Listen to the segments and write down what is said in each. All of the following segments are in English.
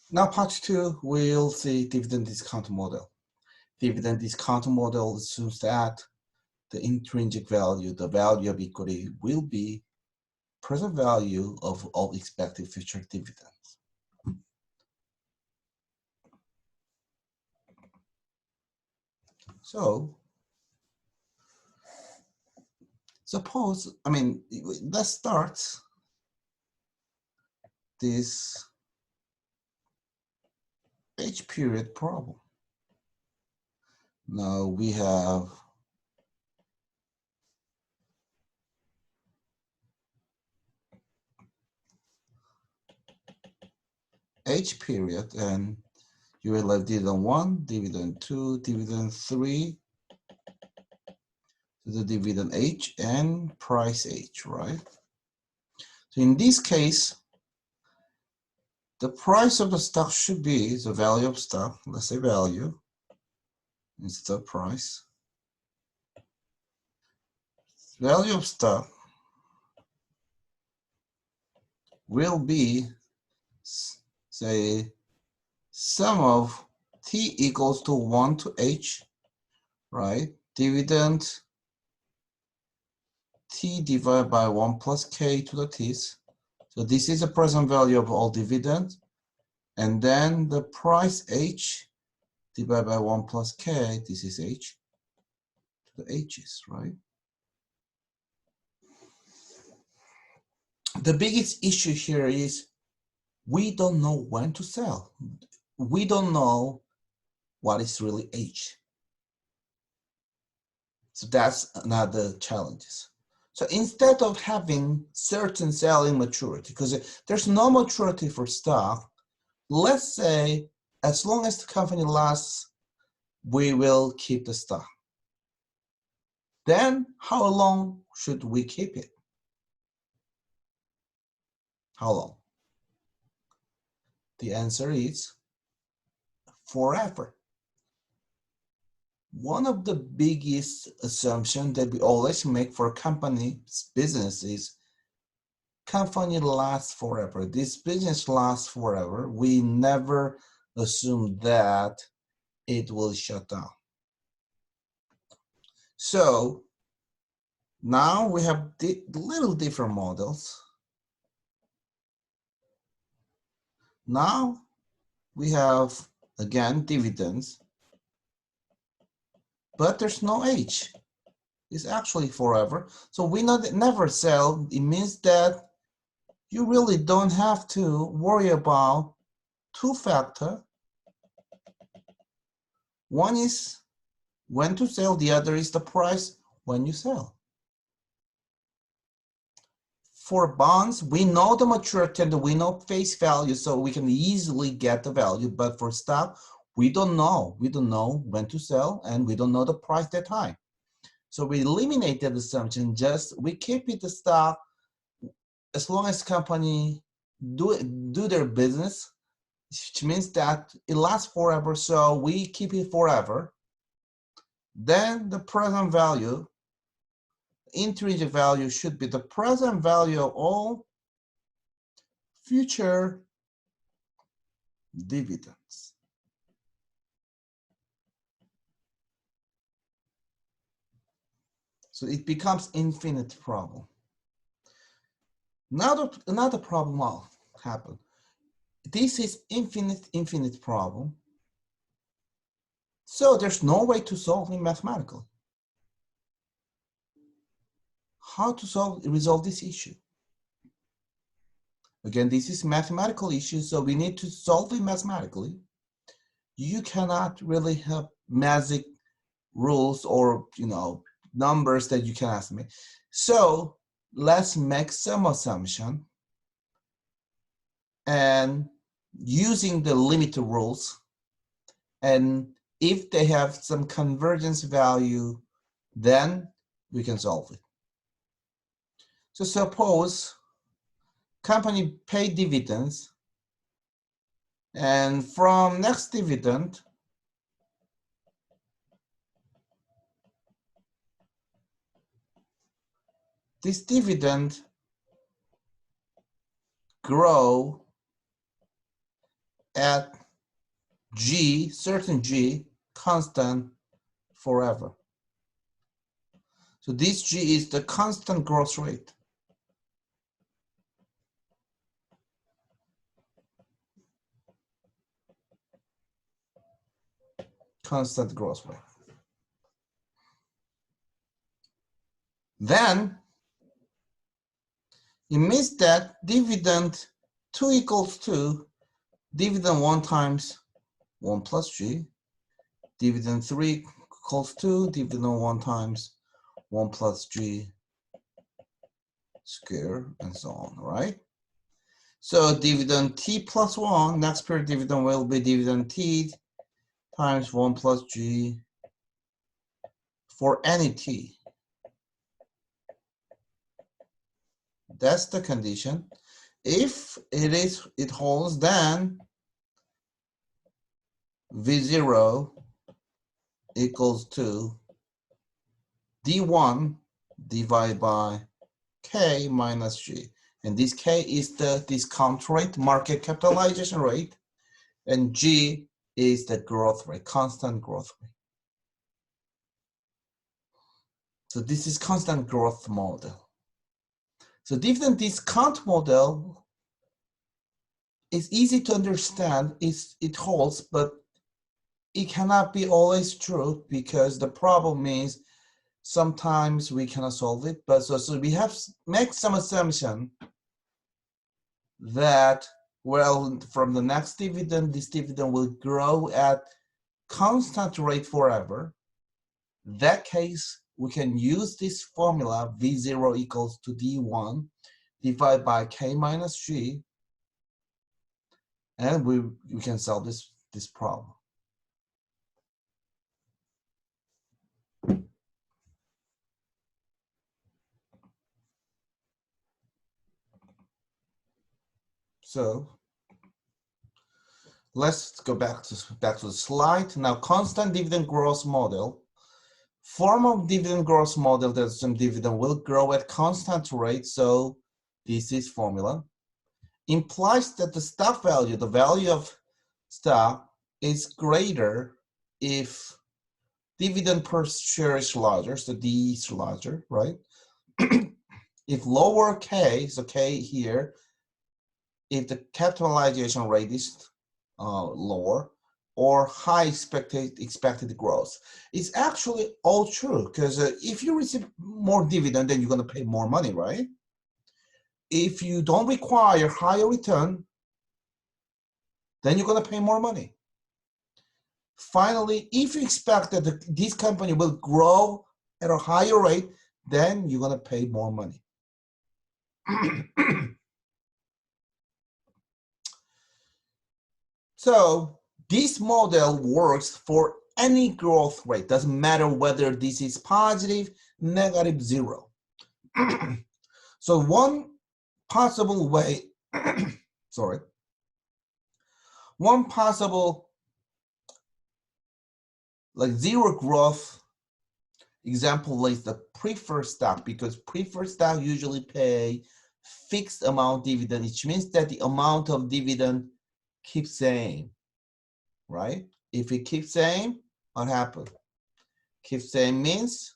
Now part 2, we'll see dividend discount model. Dividend discount model assumes that the intrinsic value, the value of equity, will be present value of all expected future dividends. So suppose, let's start this H period problem. Now we have H period, and you will have dividend 1, dividend 2, dividend 3, the dividend H and price H, right? So in this case, the price of the stock should be the value of stock. Let's say value instead of price. Value of stock will be, say, sum of T equals to 1 to H, right? Dividend T divided by 1 plus K to the T's. So this is the present value of all dividends. And then the price H divided by 1 plus K, this is H, to the H's, right? The biggest issue here is we don't know when to sell. We don't know what is really H. So that's another challenge. So instead of having certain selling maturity, because there's no maturity for stock, let's say as long as the company lasts, we will keep the stock. Then how long should we keep it? How long? The answer is forever. One of the biggest assumptions that we always make for a company's business is company lasts forever. This business lasts forever. We never assume that it will shut down. So now we have little different models. Now we have, again, dividends, but there's no H. It's actually forever. So we never sell. It means that you really don't have to worry about two factors. One is when to sell, the other is the price when you sell. For bonds, we know the maturity and we know face value, so we can easily get the value. But for stock, we don't know. We don't know when to sell, and we don't know the price that time. So we eliminate that assumption. Just we keep it the stock as long as company do their business, which means that it lasts forever. So we keep it forever. Then the present value, intrinsic value, should be the present value of all future dividends. So it becomes infinite problem. Now another problem will happen. This is infinite problem. So there's no way to solve it mathematically. How to resolve this issue? Again, this is mathematical issue, so we need to solve it mathematically. You cannot really have magic rules or numbers that you can estimate. So let's make some assumption, and using the limit rules, and if they have some convergence value, then we can solve it. So suppose company pay dividends, and from next dividend, this dividend grow at G, certain G, constant forever. So this G is the constant growth rate. Constant growth rate. Then it means that dividend 2 equals 2, dividend 1 times 1 plus G, dividend 3 equals 2, dividend 1 times 1 plus G square, and so on, right? So dividend T plus 1, next period dividend will be dividend T times 1 plus G for any T. That's the condition. If it holds, then V0 equals to D1 divided by K minus G. And this K is the discount rate, market capitalization rate, and G is the growth rate, constant growth rate. So this is constant growth model. So dividend discount model is easy to understand. It holds, but it cannot be always true, because the problem is sometimes we cannot solve it. But so we have to make some assumption that, well, from the next dividend, this dividend will grow at constant rate forever. In that case, we can use this formula, V0 equals to D1 divided by K minus G, and we can solve this problem. So let's go back to the slide. Now, constant dividend growth model. Form of dividend growth model that some dividend will grow at constant rate. So this is formula. Implies that the stock value, the value of stock, is greater if dividend per share is larger, so D is larger, right? If lower K, so K here, if the capitalization rate is lower, or high expected growth. It's actually all true, because if you receive more dividend, then you're going to pay more money, right? If you don't require higher return, then you're going to pay more money. Finally, if you expect that this company will grow at a higher rate, then you're going to pay more money. So this model works for any growth rate. Doesn't matter whether this is positive, negative, zero. So one possible way, sorry, one possible like zero growth example is the preferred stock, because preferred stock usually pay fixed amount dividend, which means that the amount of dividend keeps same, right? If it keeps same, what happens? Keep same means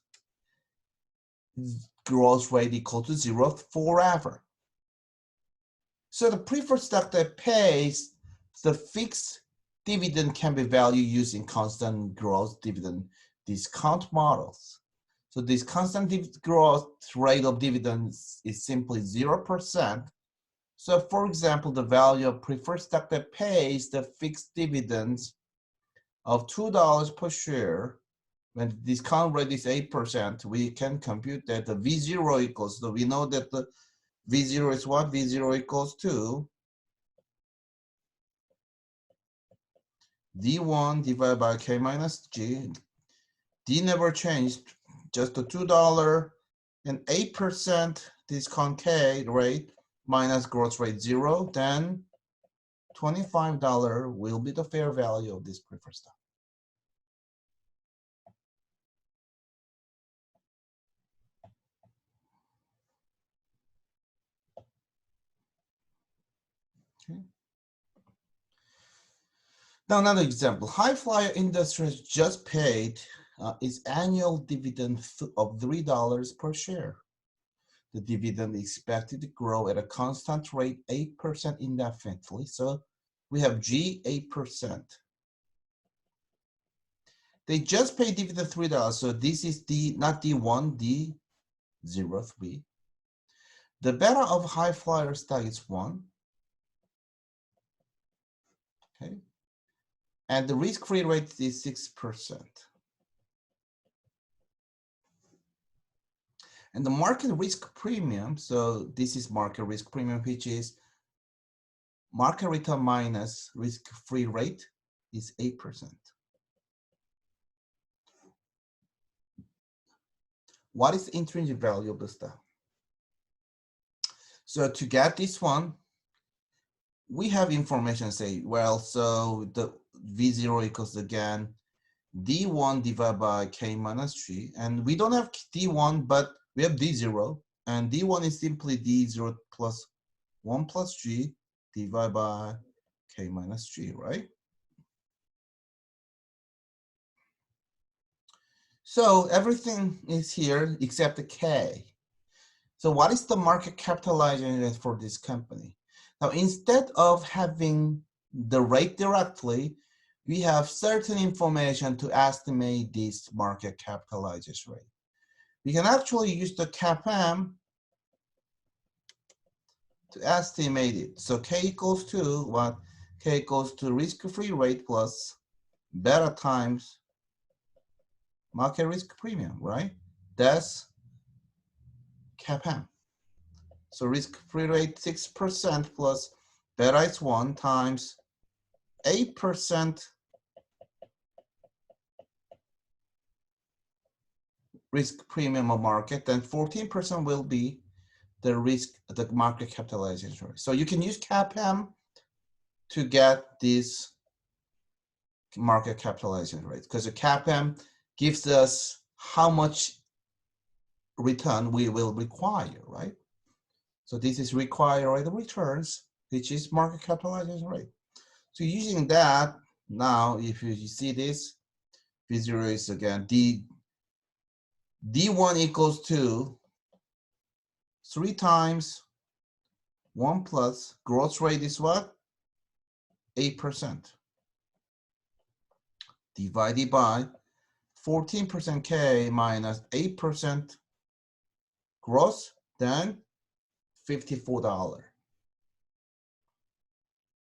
growth rate equal to zero forever. So the preferred stock that pays the fixed dividend can be valued using constant growth dividend discount models. So this constant growth rate of dividends is simply 0%. So for example, the value of preferred stock that pays the fixed dividends of $2 per share, when the discount rate is 8%, we can compute that the V0 equals, so we know that the V0 is what? V0 equals to D1 divided by K minus G. D never changed, just the $2 and 8% discount K rate minus growth rate 0, then $25 will be the fair value of this preferred stock. Okay. Now another example, High Flyer Industries just paid its annual dividend of $3 per share. The dividend is expected to grow at a constant rate 8% indefinitely. So we have G 8%. They just paid dividend $3. So this is D, not D1, D03. The beta of High Flyer stock is 1. Okay. And the risk-free rate is 6%. And the market risk premium, so this is market risk premium, which is market return minus risk-free rate, is 8%. What is the intrinsic value of the stock? So to get this one, we have information say, well, so the V0 equals again D1 divided by K minus 3. And we don't have D1, but we have D0. And D1 is simply D0 plus 1 plus G divided by K minus 3, right? So everything is here except the K. So what is the market capitalization for this company? Now, instead of having the rate directly, we have certain information to estimate this market capitalization rate. We can actually use the CAPM to estimate it. So K equals to what? K equals to risk-free rate plus beta times market risk premium, right? That's CAPM. So risk-free rate 6% plus beta is 1 times 8% risk premium of market, then 14% will be the market capitalization rate. So you can use CAPM to get this market capitalization rate because the CAPM gives us how much return we will require, right? So this is required rate of returns, which is market capitalization rate. So using that, now if you see this, V0 is again D1 equals to 3 times 1 plus growth rate is what? 8%. Divided by 14% K minus 8% gross, then $54.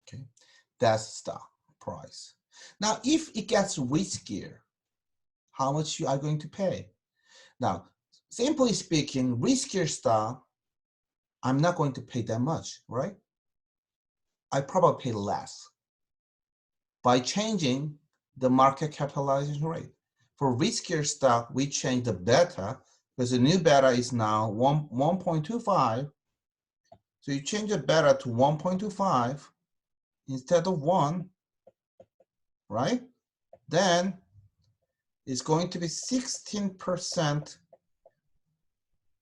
Okay, that's stock price. Now, if it gets riskier, how much you are going to pay? Now, simply speaking, riskier stock, I'm not going to pay that much, right? I probably pay less by changing the market capitalization rate. For riskier stock, we change the beta because the new beta is now 1.25. So you change the beta to 1.25 instead of 1, right? Then it's going to be 16%.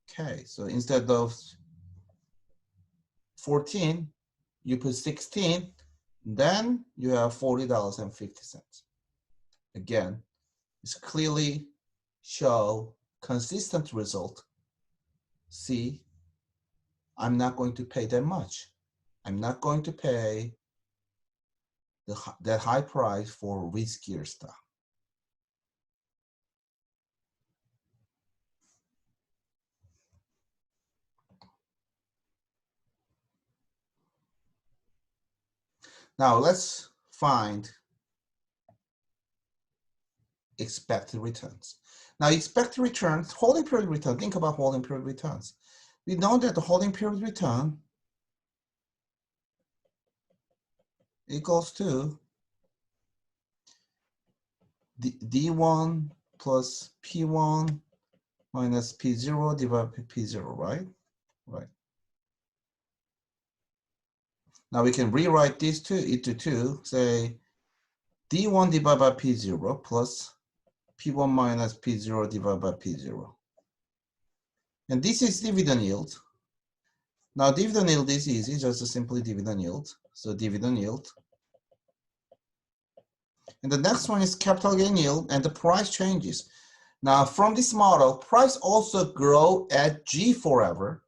Okay, so instead of 14, you put 16, then you have $40.50. Again, it's clearly show consistent result. See, I'm not going to pay that much. I'm not going to pay that high price for riskier stuff. Now let's find expected returns. Now expected returns, holding period return, think about holding period returns. We know that the holding period return equals to D1 plus P1 minus P0 divided by P0, right? Right. Now we can rewrite these into two, say D1 divided by P0 plus P1 minus P0 divided by P0. And this is dividend yield. Now dividend yield is easy, just a simply dividend yield. So dividend yield And the next one is capital gain yield, and the price changes. Now, from this model, price also grow at G forever.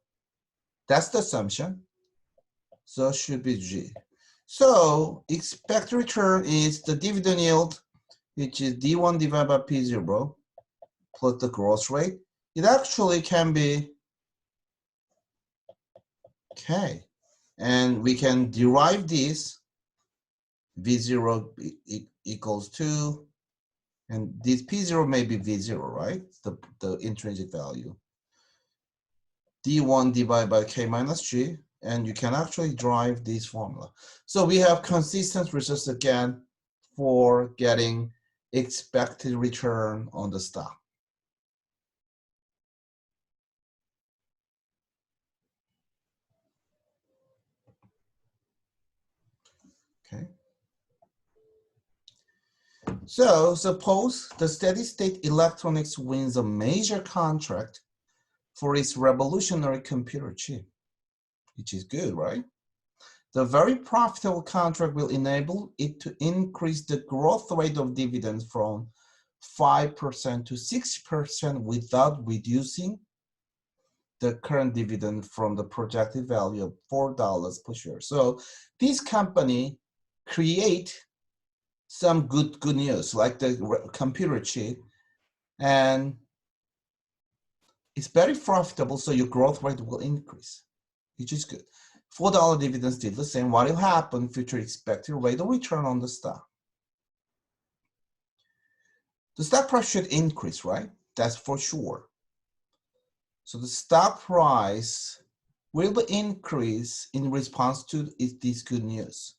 That's the assumption. So it should be G. So expected return is the dividend yield, which is D1 divided by P0 plus the growth rate. It actually can be K. And we can derive this V0 equals 2. And this P0 may be V0, right? The intrinsic value. D1 divided by K minus G. And you can actually derive this formula. So we have consistent results again for getting expected return on the stock. Okay. So suppose the steady state electronics wins a major contract for its revolutionary computer chip, which is good, right? The very profitable contract will enable it to increase the growth rate of dividends from 5% to 6% without reducing the current dividend from the projected value of $4 per share. So this company create some good news, like the computer chip, and it's very profitable, so your growth rate will increase, which is good. $4 dividends still the same. What will happen? Future expected rate of return on the stock. The stock price should increase, right? That's for sure. So the stock price will increase in response to this good news.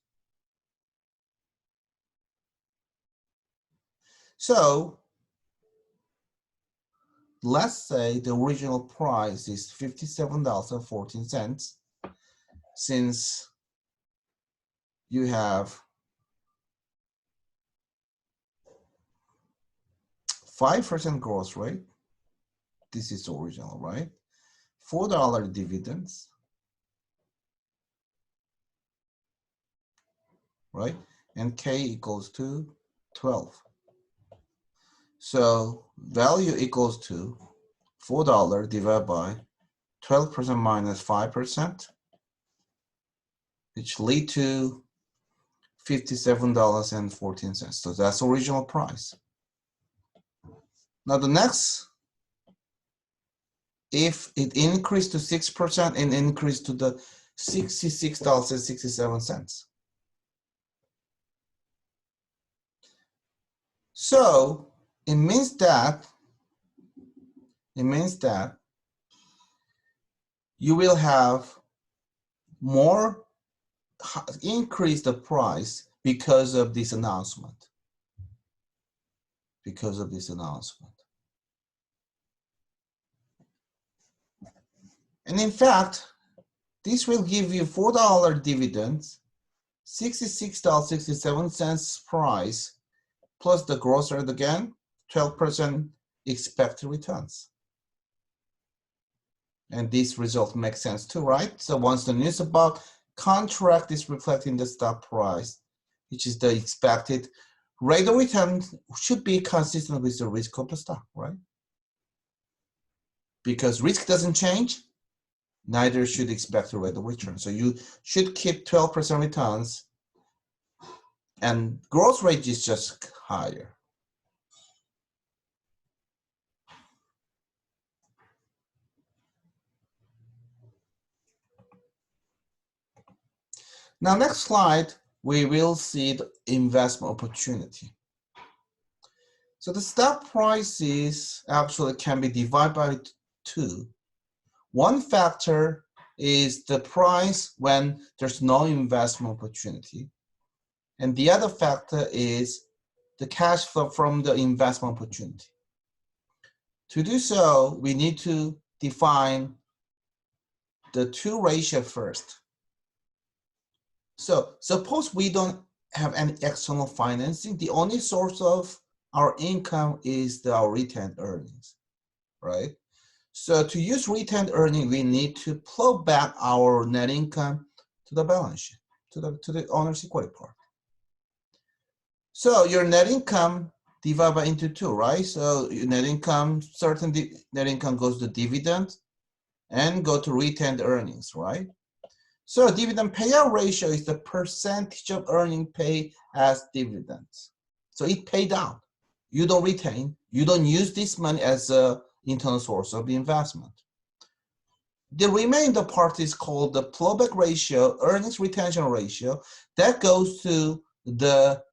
So let's say the original price is $57.14. Since you have 5% growth rate, this is the original, right? $4 dividends, right? And K equals to 12. So value equals to $4 divided by 12% minus 5%, which lead to $57.14. So that's original price. Now the next, if it increased to 6% and increased to the $66.67. So it means that you will have more increase the price because of this announcement. Because of this announcement. And in fact, this will give you $4 dividends, $66.67 price, plus the growth rate again, 12% expected returns. And this result makes sense too, right? So once the news about contract is reflecting the stock price, which is the expected rate of return, should be consistent with the risk of the stock, right? Because risk doesn't change, neither should expected rate of return. So you should keep 12% returns, and growth rate is just higher. Now, next slide, we will see the investment opportunity. So the stock prices actually can be divided by 2. One factor is the price when there's no investment opportunity. And the other factor is the cash flow from the investment opportunity. To do so, we need to define the 2 ratio first. So suppose we don't have any external financing. The only source of our income is our retained earnings, right? So to use retained earnings, we need to plow back our net income to the balance sheet, to the owner's equity part. So your net income divided by into 2, right? So your net income, certain net income goes to dividend and go to retained earnings, right? So dividend payout ratio is the percentage of earning paid as dividends. So it paid out. You don't retain. You don't use this money as an internal source of investment. The remainder part is called the plowback ratio, earnings retention ratio. That goes to the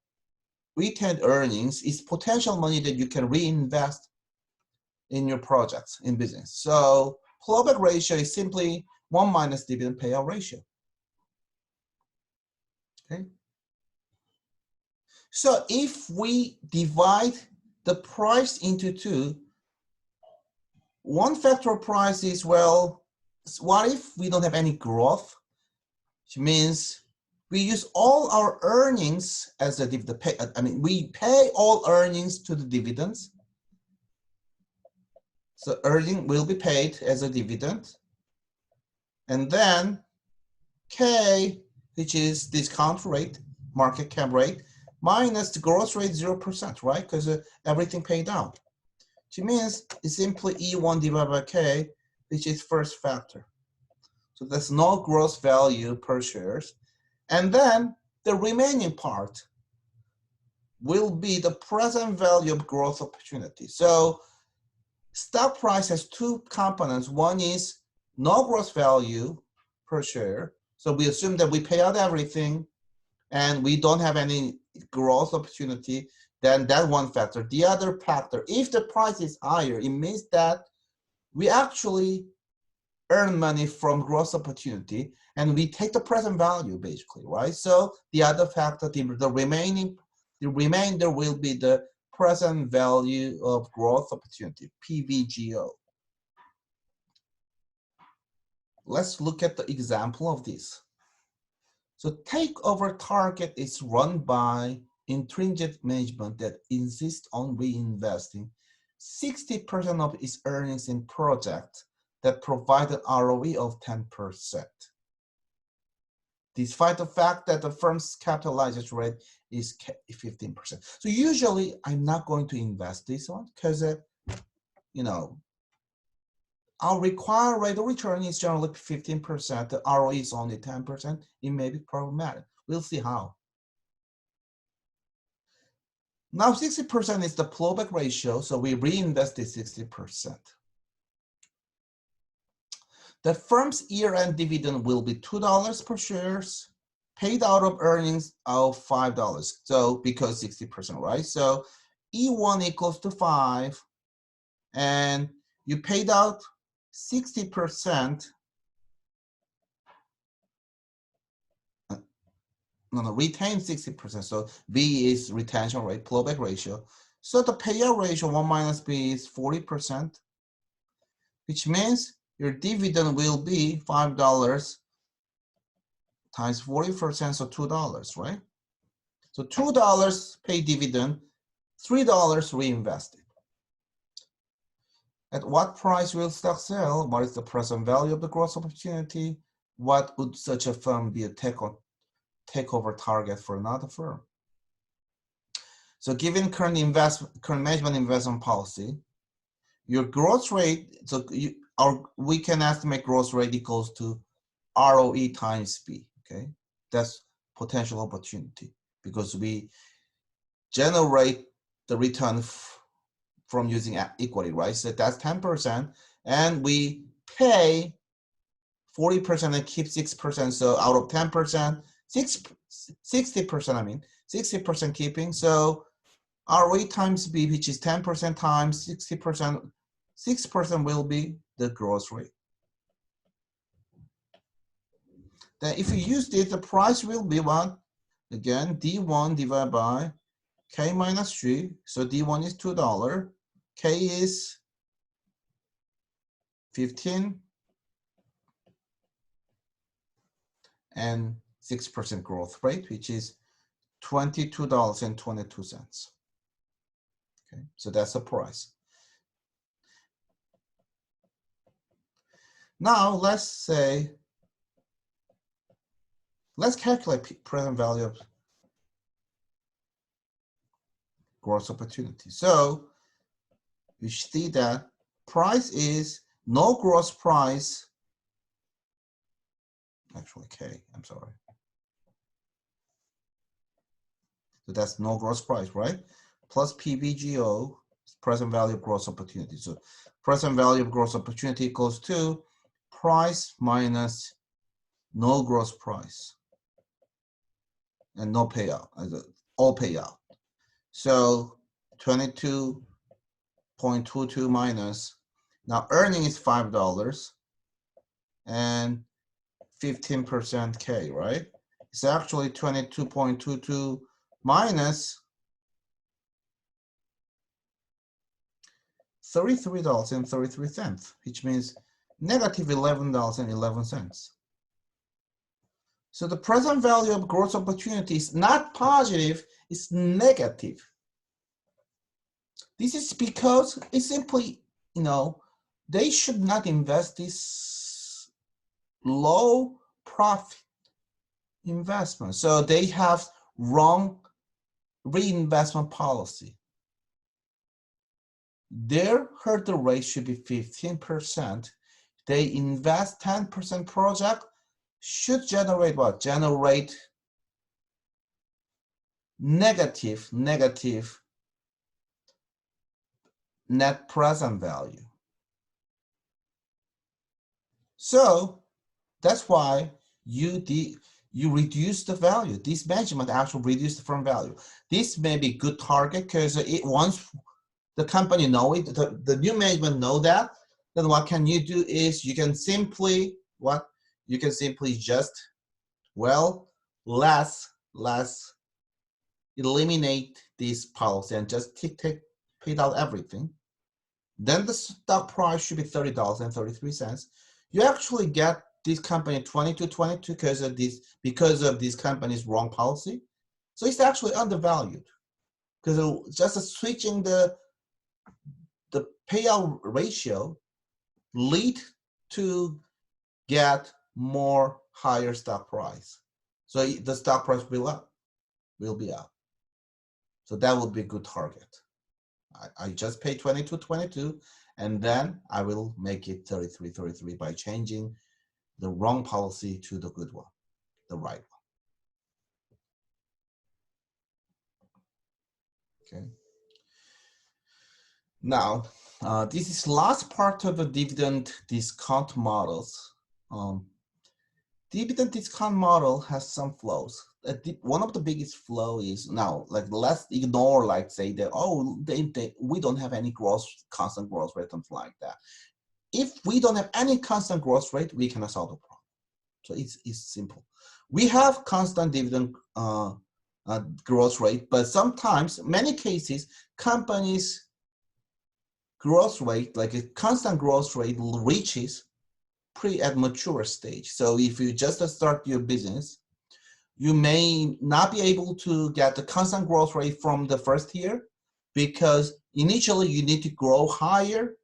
retained earnings. Is potential money that you can reinvest in your projects, in business. So plowback ratio is simply 1 minus dividend payout ratio. Okay. So if we divide the price into 2, one factor of price is, well, what if we don't have any growth? Which means we use all our earnings as a dividend pay. I mean, we pay all earnings to the dividends. So earning will be paid as a dividend. And then K, which is discount rate, market cap rate, minus the growth rate 0%, right? Because everything paid out. Which means it's simply E1 divided by K, which is first factor. So there's no gross value per shares. And then the remaining part will be the present value of growth opportunity. So stock price has 2 components. One is no gross value per share. So we assume that we pay out everything and we don't have any growth opportunity. Then that one factor. The other factor, if the price is higher, it means that we actually earn money from growth opportunity and we take the present value basically, right? So the other factor, the remainder will be the present value of growth opportunity, PVGO. Let's look at the example of this. So takeover target is run by intrinsic management that insists on reinvesting 60% of its earnings in projects that provide an ROE of 10%. Despite the fact that the firm's capitalization rate is 15%. So usually I'm not going to invest this one because, you know, our required rate of return is generally 15%. The ROE is only 10%. It may be problematic. We'll see how. Now 60% is the plowback ratio, so we reinvested 60%. The firm's year-end dividend will be $2 per share, paid out of earnings of $5. So because 60%, right? So E1 equals to 5, and you paid out 60%. Retain 60%. So B is retention rate, plowback ratio. So the payout ratio 1 minus B is 40%, which means your dividend will be $5 times 40%, so $2, right? So $2 pay dividend, $3 reinvested. At what price will stock sell? What is the present value of the growth opportunity? What would such a firm be a takeover target for another firm? So given current management investment policy, your growth rate, so we can estimate growth rate equals to ROE times B, okay? That's potential opportunity because we generate the return from using equity, right? So that's 10%, and we pay 40% and keep 6%. So out of 10%, 60%, I mean, 60% keeping. So ROE times B, which is 10% times 60%, 6% will be the growth rate. Then if you use this, the price will be what? Again, D1 divided by K minus 3. So D1 is $2. K is 15. And 6% growth rate, which is $22.22. Okay, so that's the price. Now let's calculate present value of growth opportunity. So you see that price is no gross price. Actually, K, I'm sorry. So that's no gross price, right? Plus PVGO, present value of gross opportunity. So present value of gross opportunity equals to price minus no gross price and no payout, all payout. So 22.22 minus, now earning is $5 and 15% K, right? It's actually 22.22 minus $33.33, which means negative $11.11. So the present value of growth opportunity is not positive, it's negative. This is because it's simply, they should not invest this low profit investment. So they have wrong reinvestment policy. Their hurdle rate should be 15%. They invest 10% project, should generate what? Generate negative net present value. So that's why you reduce the value. This measurement actually reduce the firm value. This may be good target because once the company know it, the new management know that, then what can you do is you can simply just, less eliminate this policy and just pay out everything. Then the stock price should be $30.33. You actually get this company 22 because of this company's wrong policy. So it's actually undervalued because just switching the payout ratio lead to get more higher stock price. So the stock price will be up. So that would be a good target. I just pay 22, and then I will make it 33 by changing the wrong policy to the good one, the right one. Okay. Now, this is last part of the dividend discount models. Dividend discount model has some flows. One of the biggest flow is now, let's ignore, say that, we don't have any constant growth rate, something like that. If we don't have any constant growth rate, we cannot solve the problem. So it's simple. We have constant dividend growth rate, but sometimes, many cases, companies' growth rate, like a constant growth rate, reaches at mature stage. So if you just start your business, you may not be able to get the constant growth rate from the first year because initially you need to grow higher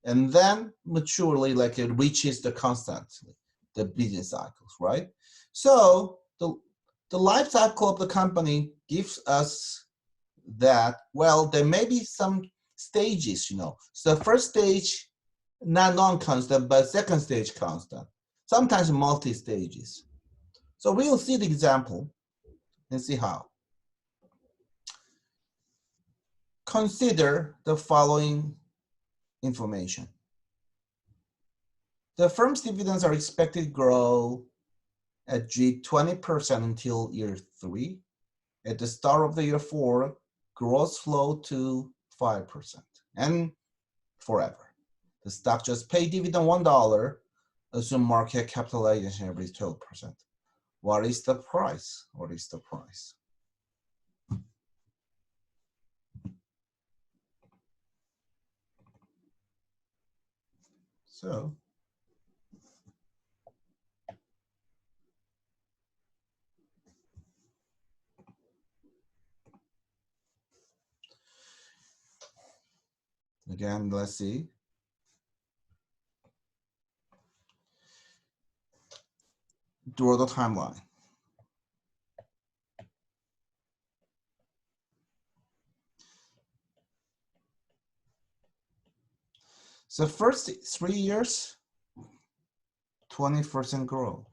and then maturely, it reaches the business cycles, right? So the life cycle of the company gives us that, there may be some stages, So the first stage, not non-constant, but second stage constant, sometimes multi-stages. So we'll see the example and see how. Consider the following information. The firm's dividends are expected to grow at 20% until year 3. At the start of the year 4, growth slow to 5% and forever. The stock just paid dividend $1, assume market capitalization every 12%. What is the price? What is the price? So again, let's see. Draw the timeline. So first 3 years, 20% growth.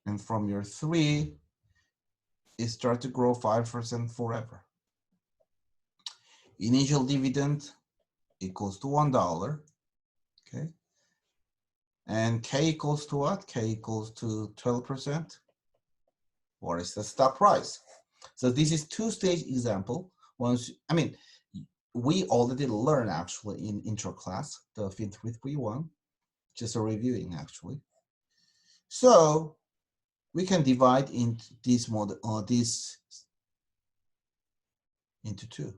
And from year 3, it starts to grow 5% forever. Initial dividend equals to $1, okay? And K equals to what? K equals to 12%. What is the stock price? So this is two-stage example. Once, I mean, we already learned actually in intro class, the FIT 331, just a reviewing actually. So we can divide into this model, this into 2.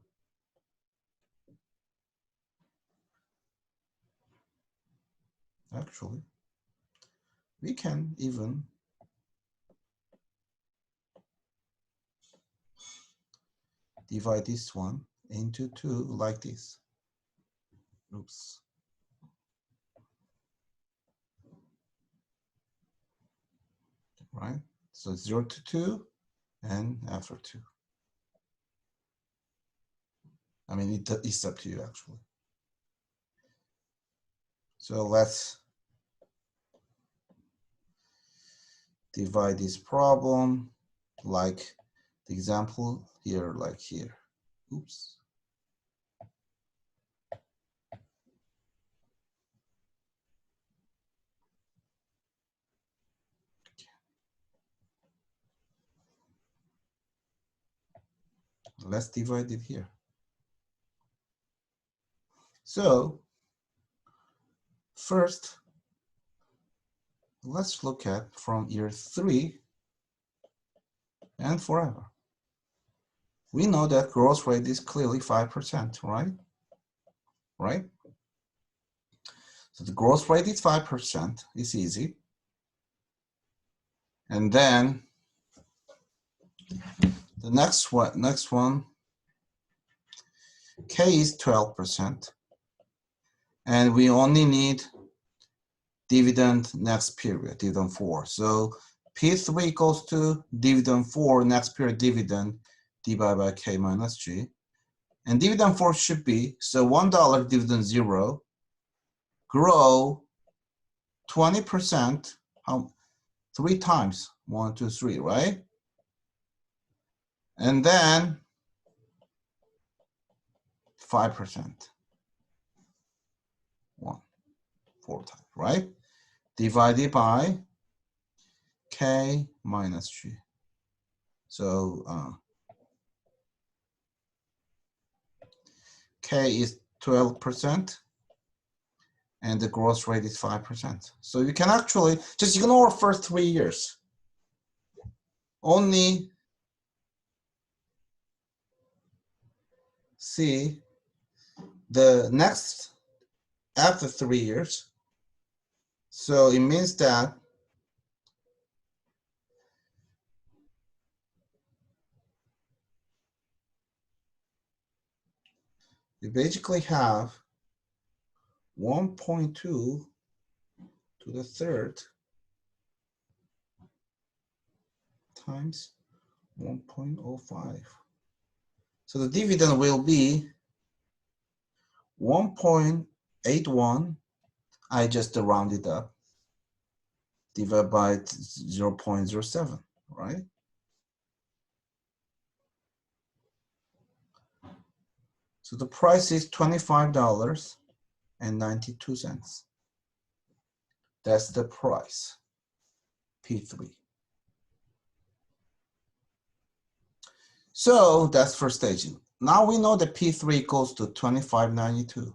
Actually, we can even divide this one into 2 like this. Oops. Right? So 0 to 2 and after 2. I mean, it's up to you actually. So let's divide this problem like the example here, like here. Oops. Let's divide it here. So first, let's look at from year 3 and forever. We know that growth rate is clearly 5%, right? Right? So the growth rate is 5%, it's easy. And then the next one, K is 12%. And we only need dividend next period, dividend 4. So P3 equals to dividend 4, next period dividend divided by K minus G. And dividend 4 should be, so $1 dividend 0, grow 20%, 3 times, 1, 2, 3, right? And then 5%, 1, 4 times, right? Divided by K minus G. So K is 12% and the growth rate is 5%. So you can actually just ignore first 3 years. Only see the next after 3 years. So it means that you basically have 1.2 to the third times 1.05. So the dividend will be 1.81. I just rounded up, divided by 0.07, right? So the price is $25.92. That's the price, P3. So that's first stage. Now we know that P3 equals to $25.92.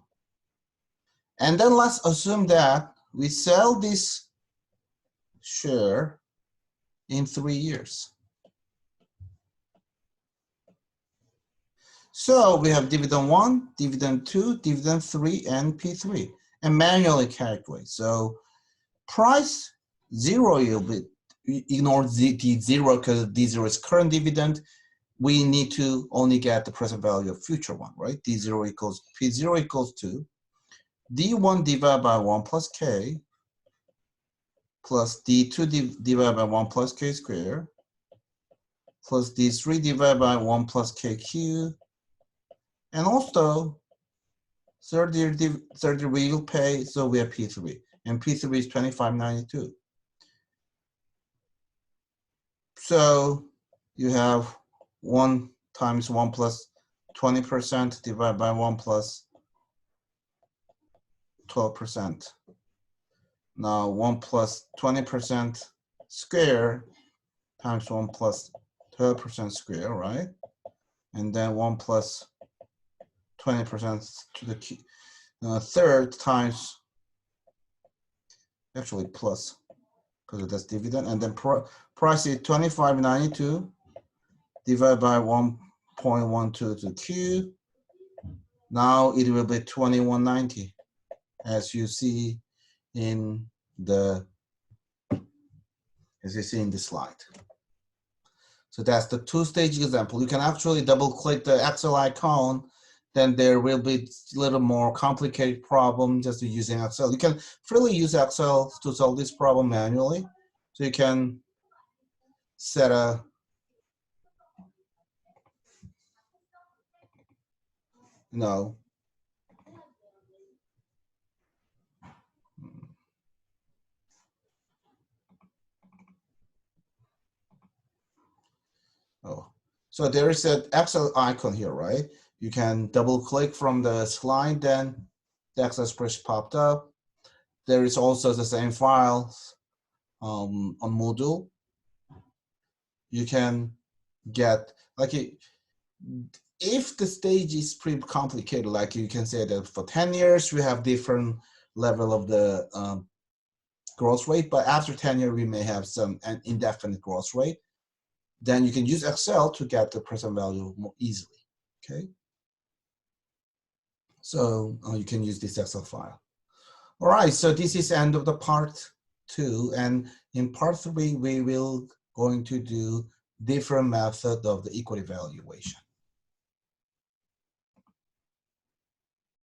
And then let's assume that we sell this share in 3 years. So we have dividend 1, dividend 2, dividend 3, and P3, and manually calculate. So price 0, you'll be ignore D0 because D0 is current dividend. We need to only get the present value of future one, right? D0 equals, P0 equals to D1 divided by 1 plus K plus D2 divided by 1 plus K squared plus D3 divided by 1 plus KQ. And also 30 we will pay, so we have P3. And P3 is 25.92. So you have 1 times 1 plus 20% divided by 1 plus 12%. Now 1 plus 20% square times 1 plus 12% square, right? And then 1 plus 20% to the third times, actually plus, because that's dividend. And then price is 25.92 divided by 1.12 to the Q. Now it will be 21.90, as you see in the slide. So that's the two-stage example. You can actually double-click the Excel icon, then there will be a little more complicated problem just using Excel. You can freely use Excel to solve this problem manually. So you can set a so there is an Excel icon here, right? You can double-click from the slide, then the Excel spreadsheet popped up. There is also the same files on Moodle. You can get, like, if the stage is pretty complicated, like you can say that for 10 years, we have different level of the growth rate, but after 10 years, we may have an indefinite growth rate. Then you can use Excel to get the present value more easily, okay? So you can use this Excel file. All right, so this is end of the part 2, and in part 3, we will going to do different method of the equity valuation.